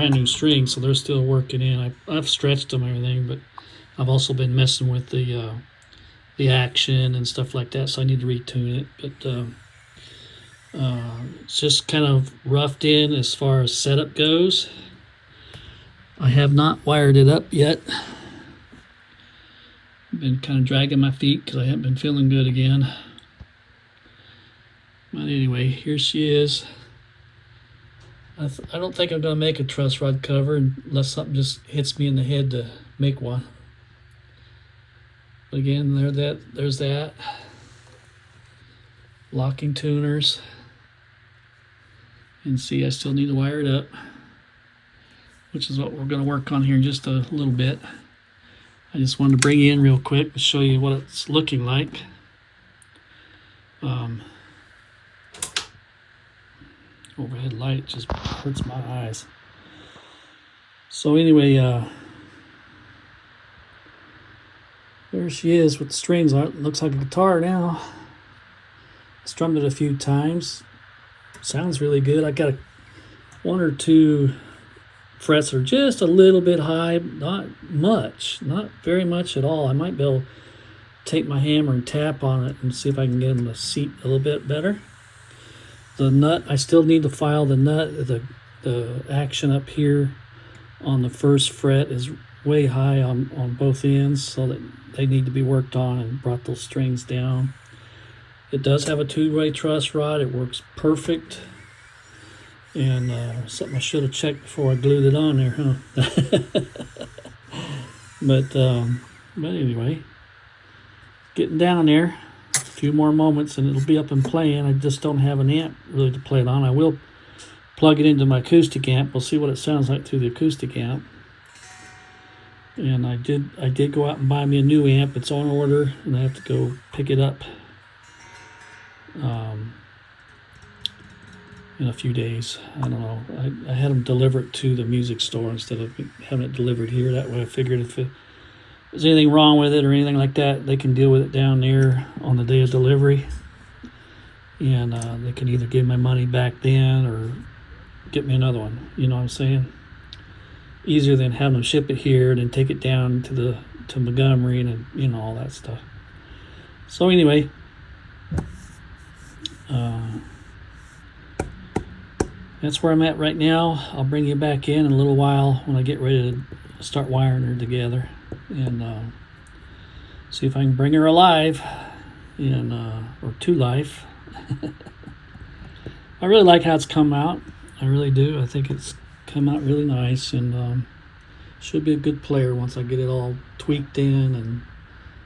brand new strings, so they're still working in. I've stretched them and everything, but I've also been messing with the action and stuff like that, so I need to retune it. But it's just kind of roughed in as far as setup goes. I have not wired it up yet. I've been kind of dragging my feet because I haven't been feeling good again. But anyway, here she is. I don't think I'm going to make a truss rod cover unless something just hits me in the head to make one. But again, there's that. Locking tuners. And see, I still need to wire it up, which is what we're going to work on here in just a little bit. I just wanted to bring you in real quick to show you what it's looking like. Overhead light just hurts my eyes. So anyway, there she is with the strings on it. Looks like a guitar now. Strummed it a few times. Sounds really good. I got one or two frets are just a little bit high, not much, not very much at all. I might be able to take my hammer and tap on it and see if I can get them to seat a little bit better. The nut, I still need to file the nut. The action up here on the first fret is way high on both ends, so that they need to be worked on and brought those strings down. It does have a two-way truss rod. It works perfect. And something I should have checked before I glued it on there, huh? But anyway, getting down there. A few more moments and it'll be up and playing. I just don't have an amp really to play it on. I will plug it into my acoustic amp. We'll see what it sounds like through the acoustic amp. And I did go out and buy me a new amp. It's on order, and I have to go pick it up in a few days. I don't know. I had them deliver it to the music store instead of having it delivered here. That way I figured if there's anything wrong with it or anything like that, they can deal with it down there on the day of delivery. And they can either give my money back then or get me another one. You know what I'm saying? Easier than having them ship it here and then take it down to Montgomery and you know, all that stuff. So anyway, that's where I'm at right now. I'll bring you back in a little while when I get ready to start wiring her together and see if I can bring her alive and or to life. I really like how it's come out. I really do. I think it's come out really nice and should be a good player once I get it all tweaked in and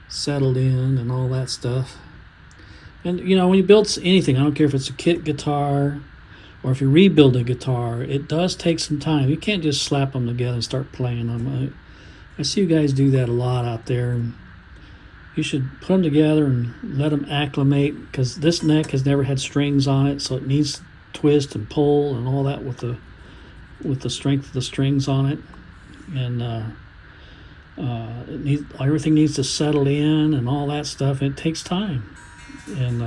settled in and all that stuff. And you know, when you build anything, I don't care if it's a kit guitar or if you rebuild a guitar, it does take some time. You can't just slap them together and start playing them. I see you guys do that a lot out there. And you should put them together and let them acclimate, because this neck has never had strings on it, so it needs to twist and pull and all that with the strength of the strings on it. And everything needs to settle in and all that stuff. It takes time. And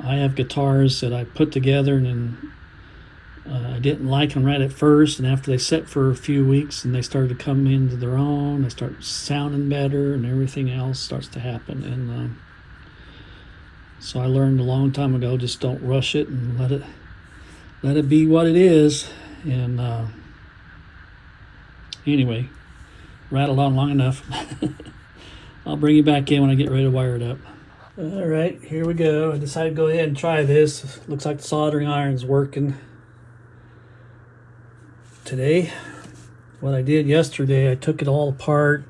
I have guitars that I put together and then I didn't like them right at first, and after they set for a few weeks and they started to come into their own, they start sounding better and everything else starts to happen. And so I learned a long time ago, just don't rush it and let it be what it is. And anyway, rattled on long enough. I'll bring you back in when I get ready to wire it up. All right, here we go. I decided to go ahead and try this. Looks like the soldering iron's working today. What I did yesterday, I took it all apart,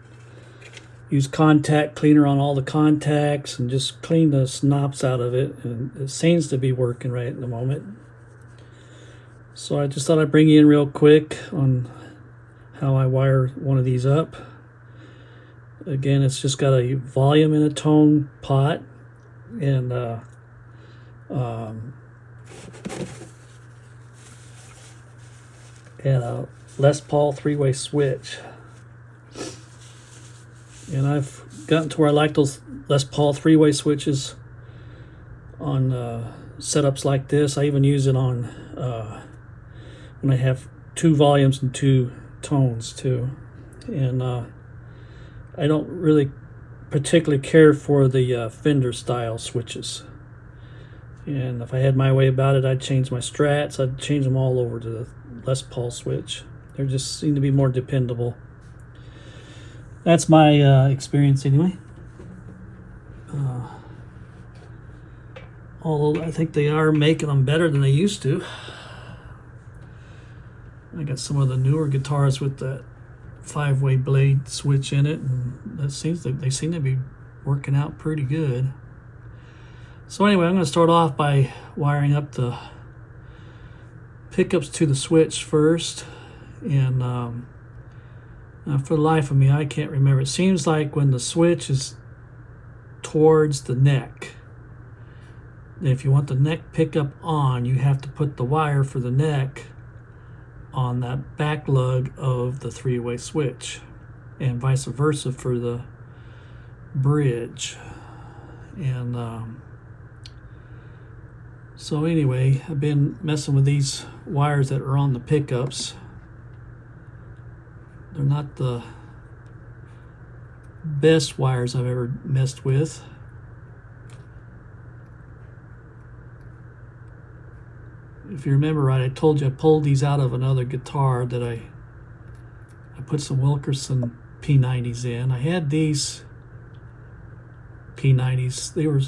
used contact cleaner on all the contacts, and just cleaned the snops out of it. And it seems to be working right at the moment. So I just thought I'd bring you in real quick on how I wire one of these up. Again, it's just got a volume and a tone pot, and a Les Paul three-way switch. And I've gotten to where I like those Les Paul three-way switches on setups like this. I even use it on when I have 2 volumes and 2 tones too. And I don't really particularly care for the Fender style switches. And if I had my way about it, I'd change my Strats. I'd change them all over to the Les Paul switch. They just seem to be more dependable. That's my experience anyway. Although I think they are making them better than they used to. I got some of the newer guitars with that 5-way blade switch in it, and they seem to be working out pretty good. So anyway, I'm going to start off by wiring up the pickups to the switch first. And for the life of me, I can't remember. It seems like when the switch is towards the neck, if you want the neck pickup on, you have to put the wire for the neck on that back lug of the 3-way switch, and vice versa for the bridge. And so anyway, I've been messing with these wires that are on the pickups. They're not the best wires I've ever messed with. If you remember right, I told you I pulled these out of another guitar that I put some Wilkerson P90s in. I had these P90s. They were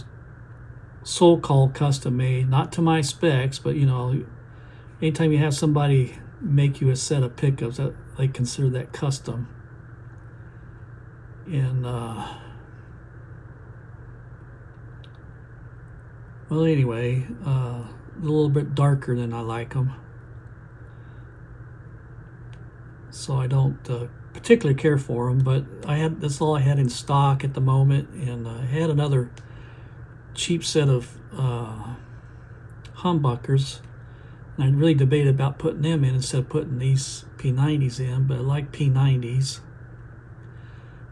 so-called custom made, not to my specs, but you know, anytime you have somebody make you a set of pickups, that they consider that custom. And well, anyway, a little bit darker than I like them, so I don't particularly care for them. But that's all I had in stock at the moment, and I had another cheap set of humbuckers, and I really debated about putting them in instead of putting these P90s in, but I like P90s.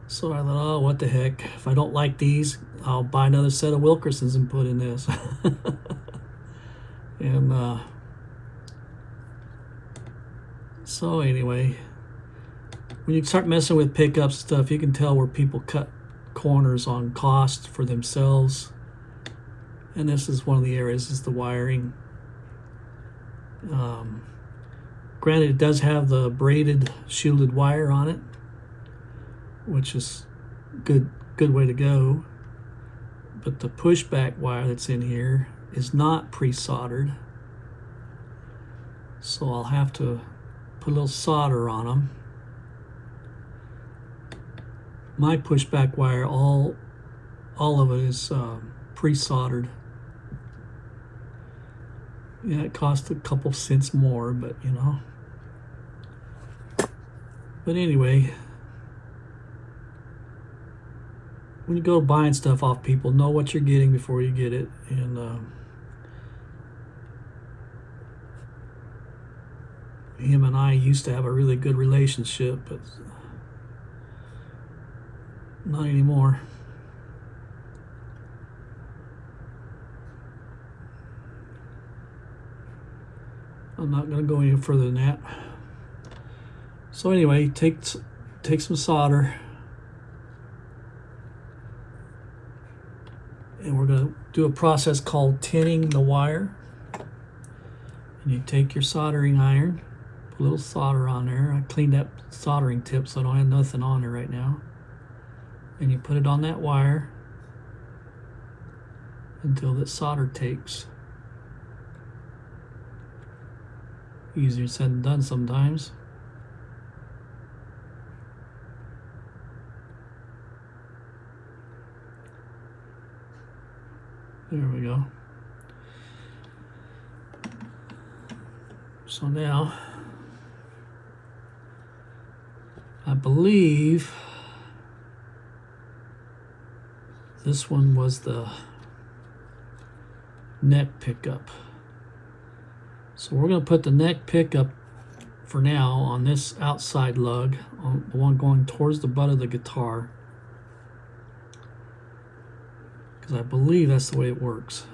So I thought, oh, what the heck, if I don't like these, I'll buy another set of Wilkersons and put in this. And so anyway, when you start messing with pickups and stuff, you can tell where people cut corners on cost for themselves. And this is one of the areas, is the wiring. Granted, it does have the braided shielded wire on it, which is good way to go. But the pushback wire that's in here is not pre-soldered, so I'll have to put a little solder on them. My pushback wire, all of it is pre-soldered. Yeah, it cost a couple cents more, but you know. But anyway, when you go buying stuff off people, know what you're getting before you get it. And him and I used to have a really good relationship, but not anymore. I'm not going to go any further than that. So anyway, take some solder, and we're going to do a process called tinning the wire. And you take your soldering iron, put a little solder on there. I cleaned that soldering tip so I don't have nothing on there right now. And you put it on that wire until that solder takes. Easier said than done sometimes. There we go. So now, I believe this one was the neck pickup. So we're going to put the neck pickup for now on this outside lug, on the one going towards the butt of the guitar, because I believe that's the way it works.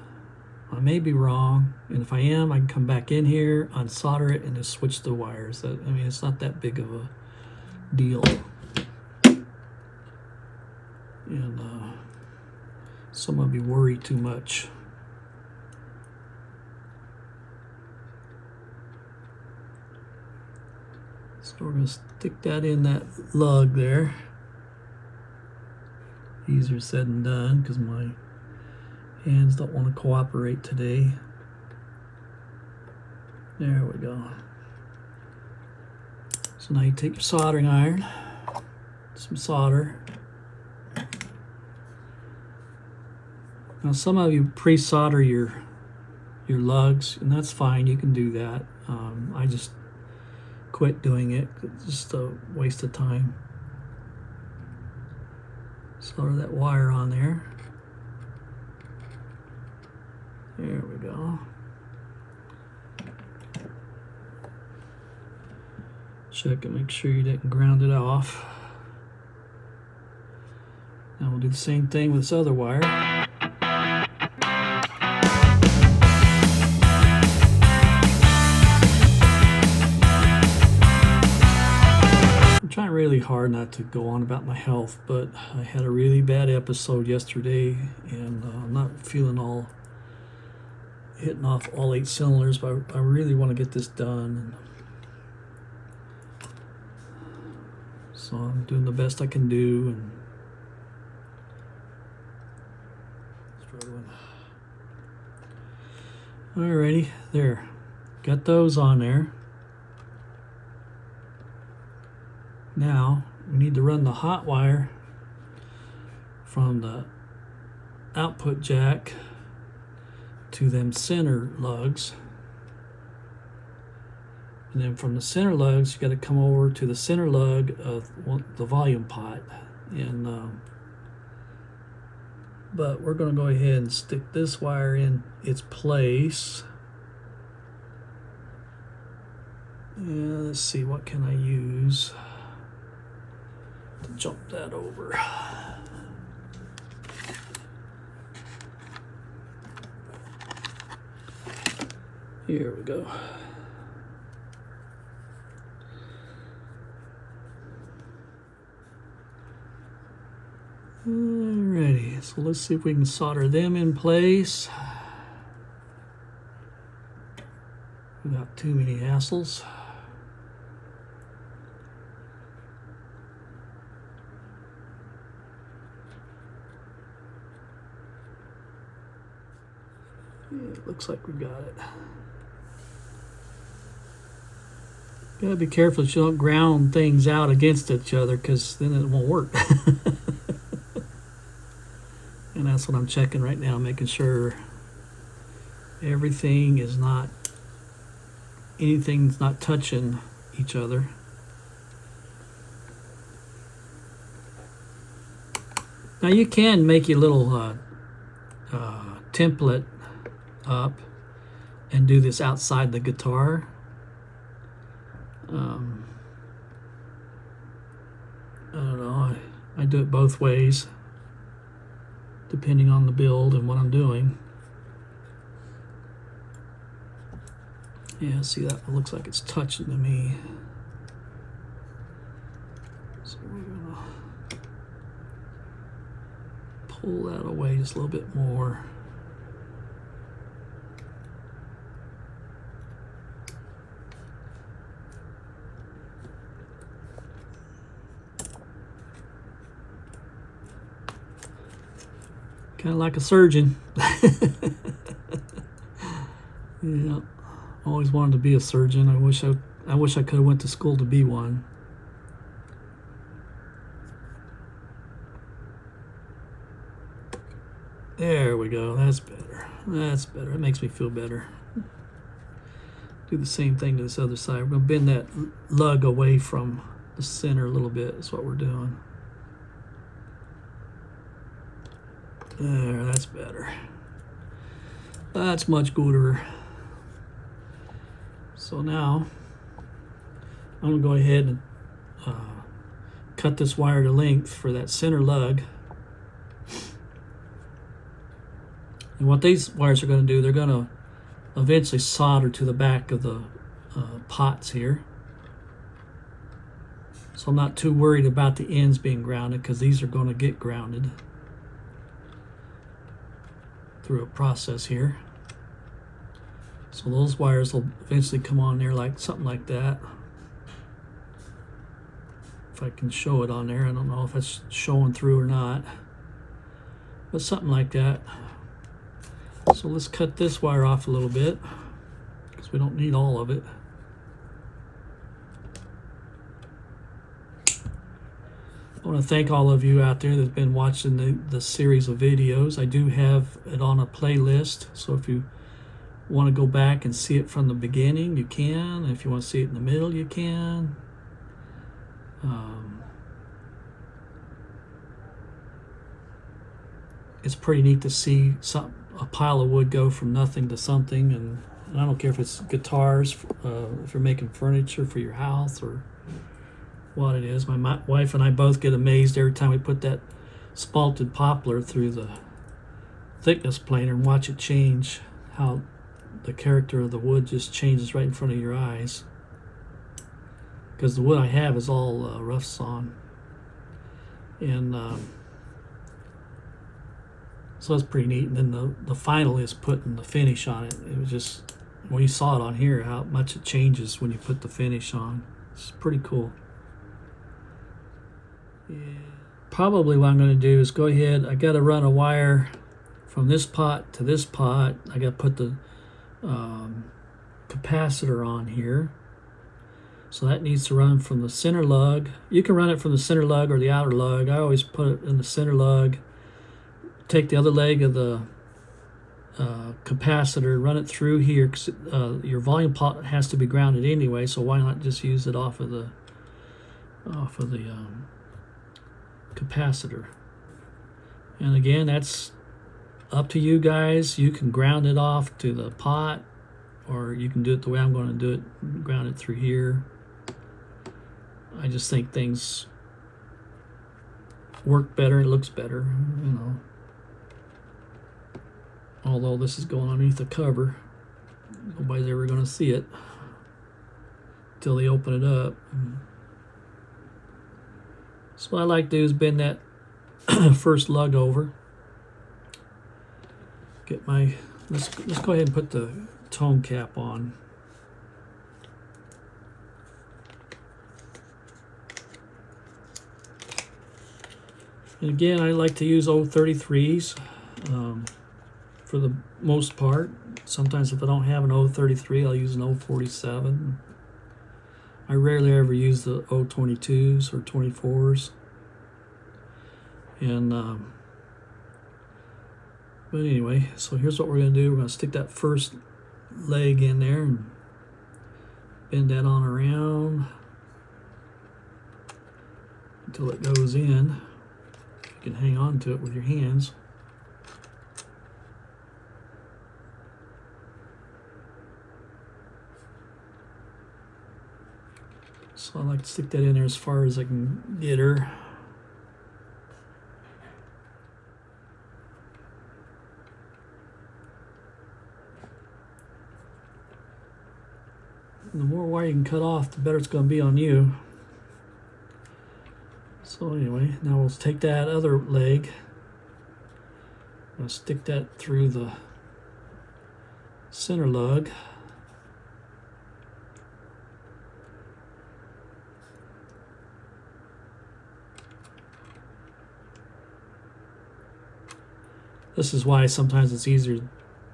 I may be wrong, and if I am, I can come back in here, unsolder it, and just switch the wires. I mean, it's not that big of a deal. And some of you worry too much. So we're going to stick that in that lug there. Easier said than done because my hands don't want to cooperate today. There we go. So now you take your soldering iron, some solder. Now some of you pre-solder your lugs, and that's fine. You can do that. I just quit doing it. It's just a waste of time. Solder that wire on there. There we go. Check and make sure you didn't ground it off. Now we'll do the same thing with this other wire. I'm trying really hard not to go on about my health, but I had a really bad episode yesterday, and I'm not feeling all hitting off all 8 cylinders, but I really want to get this done. So I'm doing the best I can do and struggling. Alrighty, there. Got those on there. Now we need to run the hot wire from the output jack to them center lugs. And then from the center lugs, you got to come over to the center lug of the volume pot. And but we're going to go ahead and stick this wire in its place. And let's see, what can I use to jump that over? Here we go. Alrighty, so let's see if we can solder them in place without too many hassles. Yeah, it looks like we got it. Gotta be careful that you don't ground things out against each other, because then it won't work. And that's what I'm checking right now, making sure everything is not, anything's not touching each other. Now you can make your little template up and do this outside the guitar. I don't know, I do it both ways depending on the build and what I'm doing. Yeah, see, that looks like it's touching to me. So we're gonna pull that away just a little bit more. Kind of like a surgeon. Yeah, always wanted to be a surgeon. I wish I could have went to school to be one. There we go. That's better. That's better. It makes me feel better. Do the same thing to this other side. We're going to bend that lug away from the center a little bit. That's what we're doing. There, that's better. That's much gooder. So now I'm going to go ahead and cut this wire to length for that center lug. And what these wires are going to do, they're going to eventually solder to the back of the pots here. So I'm not too worried about the ends being grounded, because these are going to get grounded through a process here. So those wires will eventually come on there like something like that. If I can show it on there, I don't know if it's showing through or not, but something like that. So let's cut this wire off a little bit, because we don't need all of it. I want to thank all of you out there that's been watching the series of videos. I do have it on a playlist, so if you want to go back and see it from the beginning, you can. If you want to see it in the middle, you can. It's pretty neat to see a pile of wood go from nothing to something, and I don't care if it's guitars, if you're making furniture for your house or what it is. My wife and I both get amazed every time we put that spalted poplar through the thickness planer and watch it change, how the character of the wood just changes right in front of your eyes. Because the wood I have is all rough sawn. And so that's pretty neat. And then the final is putting the finish on it. It was just, when you saw it on here, how much it changes when you put the finish on. It's pretty cool. Yeah. Probably what I'm going to do is go ahead, I got to run a wire from this pot to this pot. I got to put the capacitor on here. So that needs to run from the center lug. You can run it from the center lug or the outer lug. I always put it in the center lug. Take the other leg of the capacitor, run it through here, because your volume pot has to be grounded anyway, so why not just use it off of the capacitor. And again, that's up to you guys. You can ground it off to the pot, or you can do it the way I'm going to do it, ground it through here. I just think things work better, it looks better, you know. Although this is going underneath the cover, nobody's ever going to see it until they open it up. So what I like to do is bend that first lug over. Get my, let's go ahead and put the tone cap on. And again, I like to use old 33s for the most part. Sometimes if I don't have an old 33, I'll use an old 47. I rarely ever use the old 22s or 24s. And but anyway, so here's what we're going to do. We're going to stick that first leg in there and bend that on around until it goes in. You can hang on to it with your hands. So I like to stick that in there as far as I can get her. And the more wire you can cut off, the better it's going to be on you. So anyway, now we'll take that other leg. I'm going to stick that through the center lug. This is why sometimes it's easier to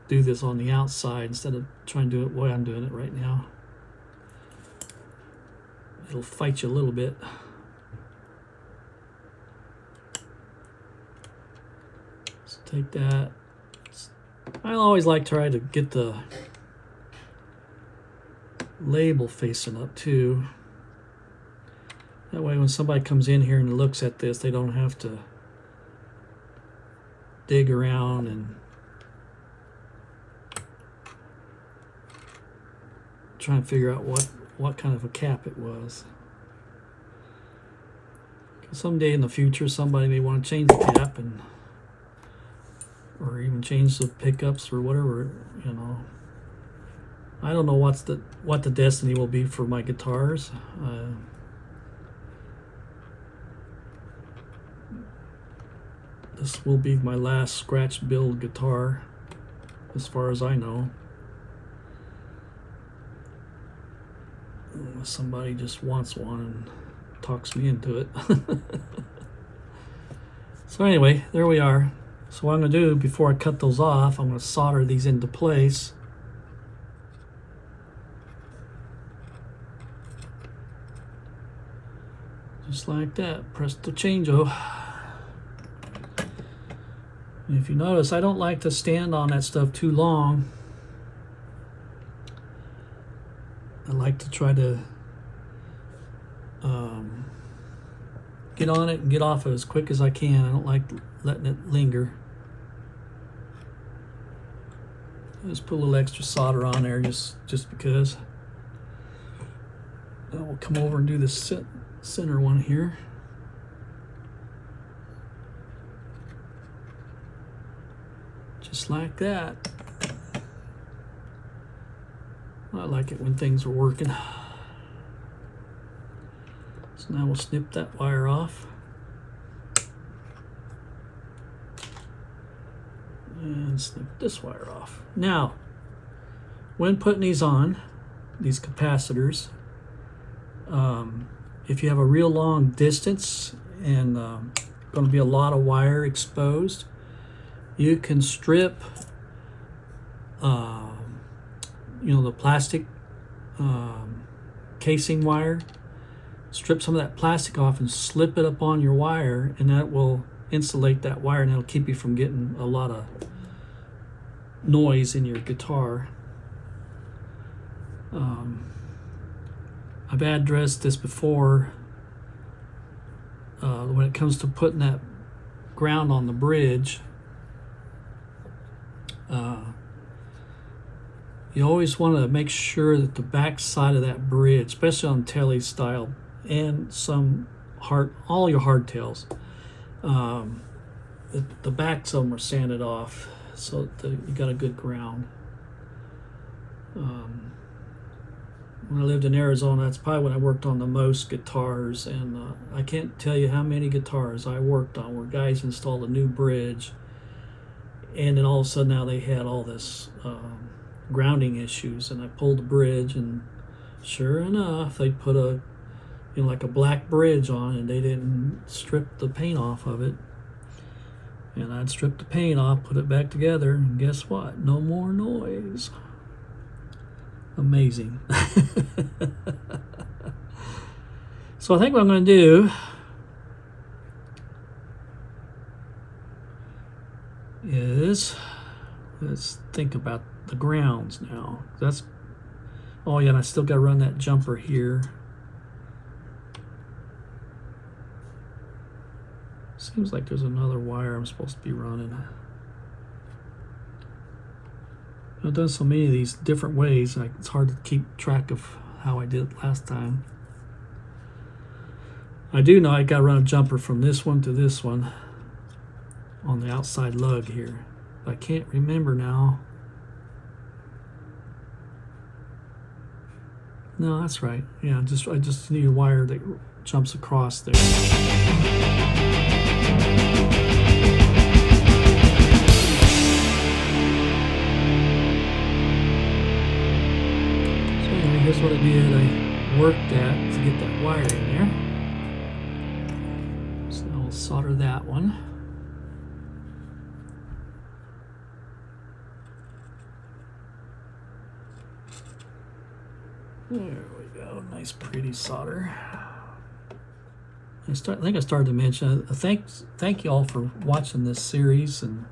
do this on the outside instead of trying to do it the way I'm doing it right now. It'll fight you a little bit. So take that. I always like to try to get the label facing up too. That way when somebody comes in here and looks at this, they don't have to dig around and try and figure out what kind of a cap it was. Someday in the future, somebody may want to change the cap, and or even change the pickups or whatever, you know. I don't know what the destiny will be for my guitars. This will be my last scratch build guitar, as far as I know. Unless somebody just wants one and talks me into it. So anyway, there we are. So what I'm going to do before I cut those off, I'm going to solder these into place. Just like that. Presto changeo. And if you notice, I don't like to stand on that stuff too long. I like to try to get on it and get off it as quick as I can. I don't like letting it linger. Just put a little extra solder on there just because. Then we'll come over and do this center one here. Just like that. I like it when things are working. So now we'll snip that wire off. And snip this wire off. Now, when putting these on, these capacitors, if you have a real long distance and going to be a lot of wire exposed, you can strip you know, the plastic casing wire. Strip some of that plastic off and slip it up on your wire, and that will insulate that wire, and that'll keep you from getting a lot of noise in your guitar. I've addressed this before. When it comes to putting that ground on the bridge, you always want to make sure that the back side of that bridge, especially on Tele style and all your hardtails, the backs of them are sanded off so that you got a good ground. When I lived in Arizona, that's probably when I worked on the most guitars, and I can't tell you how many guitars I worked on where guys installed a new bridge, and then all of a sudden now they had all this grounding issues, and I pulled the bridge, and sure enough they put a, you know, like a black bridge on, and they didn't strip the paint off of it. And I'd strip the paint off, put it back together, and guess what? No more noise. Amazing. So I think what I'm going to do is, let's think about the grounds now. Oh yeah, and I still got to run that jumper here. Seems like there's another wire I'm supposed to be running. I've done so many of these different ways, like it's hard to keep track of how I did it last time. I do know I got to run a jumper from this one to this one on the outside lug here. But I can't remember now. No, that's right. Yeah, I just need a wire that jumps across there. Here's what I did. I worked that to get that wire in there. So I'll solder that one. There we go. Nice pretty solder. I think I started to mention, thank you all for watching this series and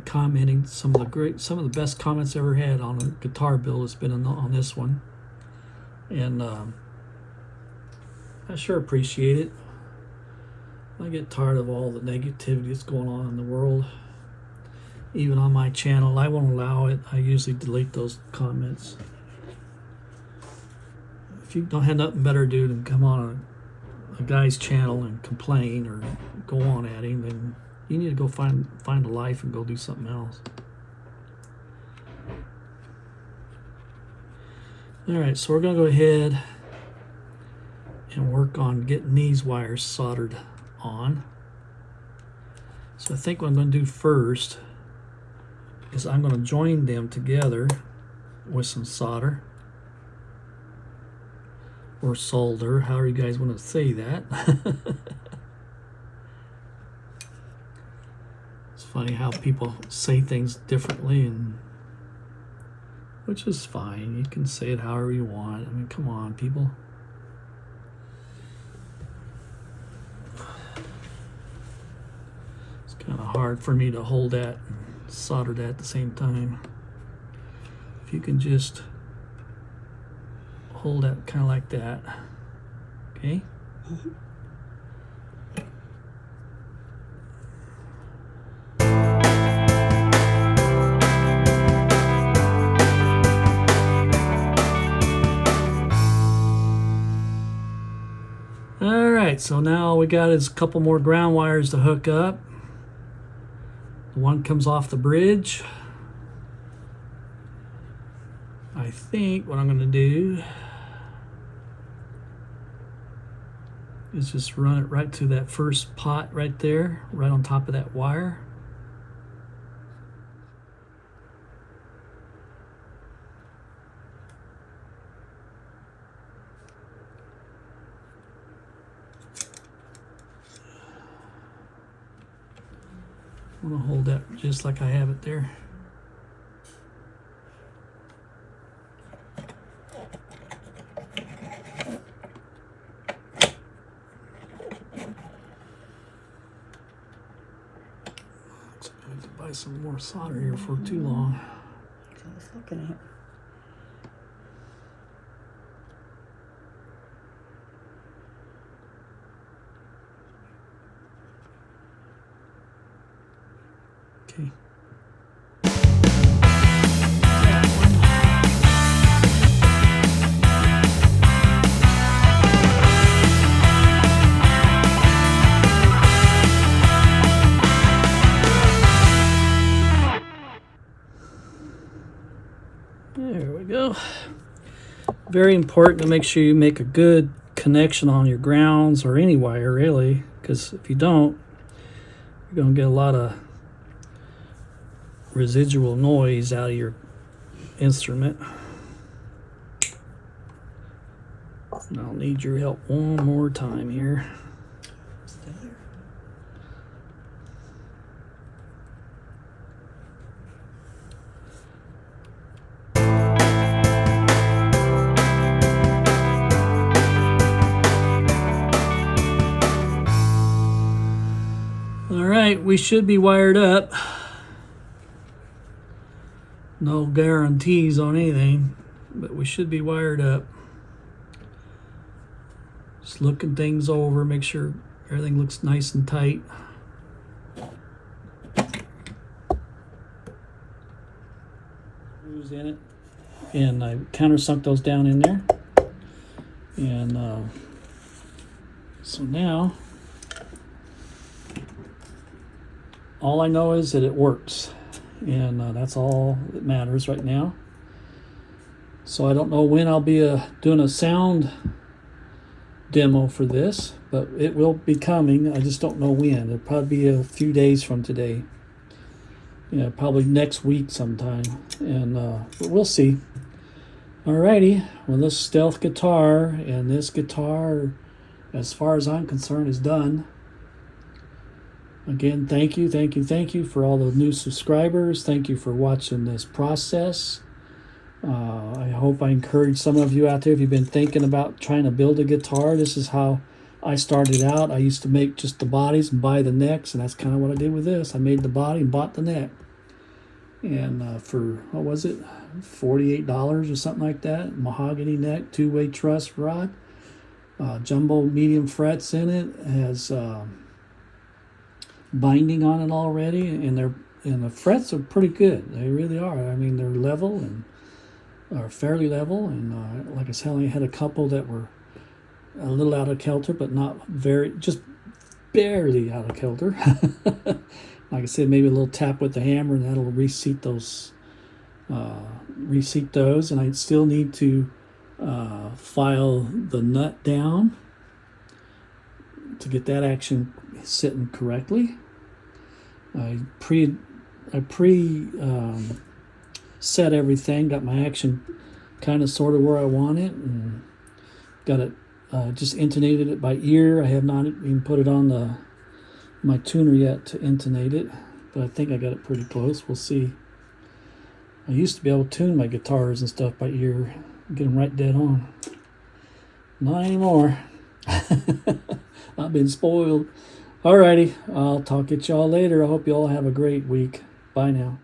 commenting. Some of the best comments I ever had on a guitar build has been on this one, and I sure appreciate it. I get tired of all the negativity that's going on in the world, even on my channel. I won't allow it. I usually delete those comments. If you don't have nothing better to do than come on a guy's channel and complain or go on at him, then You need to go find a life and go do something else. All right, so we're gonna go ahead and work on getting these wires soldered on. So I think what I'm gonna do first is I'm gonna join them together with some solder or solder, however you guys want to say that. It's funny how people say things differently, and which is fine. You can say it however you want. I mean, come on, people. It's kind of hard for me to hold that and solder that at the same time. If you can just hold that kind of like that, okay? All right, so now all we got is a couple more ground wires to hook up. One comes off the bridge. I think what I'm going to do is just run it right to that first pot right there, right on top of that wire. I'm going to hold that just like I have it there. I have to buy some more solder here for too long. That's what I was looking at. Okay. There we go. Very important to make sure you make a good connection on your grounds or any wire really, because if you don't, you're going to get a lot of residual noise out of your instrument. And I'll need your help one more time here. Still there. All right, we should be wired up. No guarantees on anything, but we should be wired up. Just looking things over, make sure everything looks nice and tight. Screws in it, and I countersunk those down in there. And so now, all I know is that it works. And that's all that matters right now. So I don't know when I'll be doing a sound demo for this, but it will be coming. I just don't know when. It'll probably be a few days from today. Yeah, probably next week sometime. And but we'll see. Alrighty, well, this stealth guitar and this guitar, as far as I'm concerned, is done. Again, thank you for all the new subscribers. Thank you for watching this process. I hope I encourage some of you out there, if you've been thinking about trying to build a guitar, this is how I started out. I used to make just the bodies and buy the necks, and that's kind of what I did with this. I made the body and bought the neck. And for, what was it, $48 or something like that. Mahogany neck, two-way truss rod. Jumbo medium frets in it. It has binding on it already, and the frets are pretty good. They really are. I mean, they're level and are fairly level, and like I said, I had a couple that were a little out of kilter, but not very, just barely out of kilter. Like I said, maybe a little tap with the hammer and that'll reseat those. And I still need to file the nut down to get that action sitting correctly. I pre set everything, got my action kind of sort of where I want it, and got it just intonated it by ear. I have not even put it on my tuner yet to intonate it, but I think I got it pretty close. We'll see. I used to be able to tune my guitars and stuff by ear, get them right dead on. Not anymore. I've been spoiled. Alrighty, I'll talk at y'all later. I hope y'all have a great week. Bye now.